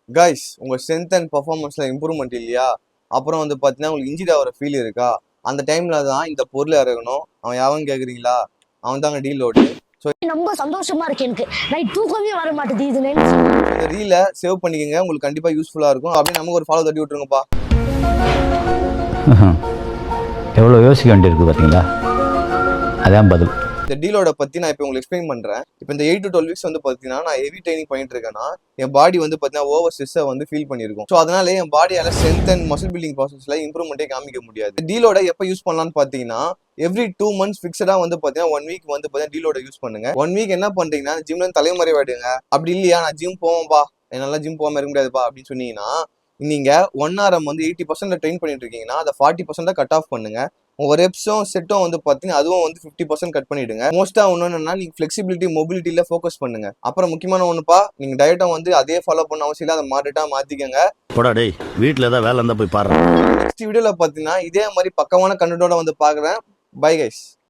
Guys உங்க strength and பர்ஃபார்மன்ஸ்ல improvement இல்லையா? அப்புறம் வந்து பார்த்தீங்கன்னா உங்களுக்கு இன்ஜுரி ஆகிற ஃபீல் இருக்கா? அந்த டைம்ல தான் இந்த பொருள் இறங்கணும். அவன் யாவன் கேட்குறீங்களா? அவன் தாங்க டீலோடு. ஸோ ரொம்ப சந்தோஷமா இருக்கு எனக்கு. நைட் தூக்கமே வர மாட்டேது இது இந்த ரீலை சேவ் பண்ணிக்கங்க, உங்களுக்கு கண்டிப்பாக யூஸ்ஃபுல்லாக இருக்கும். அப்படியே நமக்கு ஒரு ஃபாலோ தட்டி விட்டுருங்கப்பா. எவ்வளோ யோசிக்க வேண்டியிருக்கு பார்த்தீங்களா? அதான் பதில். இந்த டீலோட பற்றி நான் இப்போ உங்களுக்கு எக்ஸ்பிளைன் பண்ணுறேன். இப்போ இந்த 8 to 12 வீக்ஸ் வந்து பார்த்தீங்கன்னா நான் ஹெவி ட்ரைனிங் பண்ணிட்டு இருக்கேன்னா என் பாடி வந்து பார்த்தீங்கன்னா ஓவர் ஸ்ட்ரெஸ்ஸை வந்து ஃபீல் பண்ணியிருக்கும். ஸோ அதனால என் பாடியால் ஸ்ட்ரென்த் அண்ட் மசில் பில்டிங் ப்ராசஸில் இம்ப்ரூவ்மெண்ட்டே காமிக்க முடியாது. டீலோட எப்போ யூஸ் பண்ணலான்னு பார்த்தீங்கன்னா எவ்ரி 2 months ஃபிக்ஸடாக வந்து பார்த்தீங்கன்னா 1 week வந்து பார்த்தீங்கன்னா டீலோட யூஸ் பண்ணுங்க. 1 week என்ன பண்ணுறீங்கன்னா ஜிம்ல தலைமறைவாயிடுங்க. அப்படி இல்லையா நான் ஜிம் போவோம்பா, என்னால ஜிம் போகாம இருக்க முடியாதுப்பா அப்படின்னு சொன்னீங்கன்னா நீங்க 1 hour வந்து 80% ட்ரெயின் பண்ணிட்டு இருக்கீங்கன்னா அதை 40% கட் ஆஃப் பண்ணுங்க. உங்க ரெப்ஸும் செட்டும் வந்து பார்த்தீங்கன்னா அதுவும் வந்து 50% கட் பண்ணிடுங்க. மோஸ்டா ஒன்றுன்னா நீங்க ஃபிளெக்சிபிலிட்டி மொபிலிட்டியில ஃபோக்கஸ் பண்ணுங்க. அப்புறம் முக்கியமான ஒன்றுப்பா, நீங்க டயட்டும் வந்து அதே ஃபாலோ பண்ண அவசியம் இல்லை, அதை மாறிட்டா மாத்திக்கங்க. போடா டேய், வீட்டில் ஏதாவது வேலை இருந்தால் போய் பாரு. நெக்ஸ்ட் வீடியோல பார்த்தீங்கன்னா இதே மாதிரி பக்கமான கண்டென்ட்டோட வந்து பார்க்குறேன். Bye guys.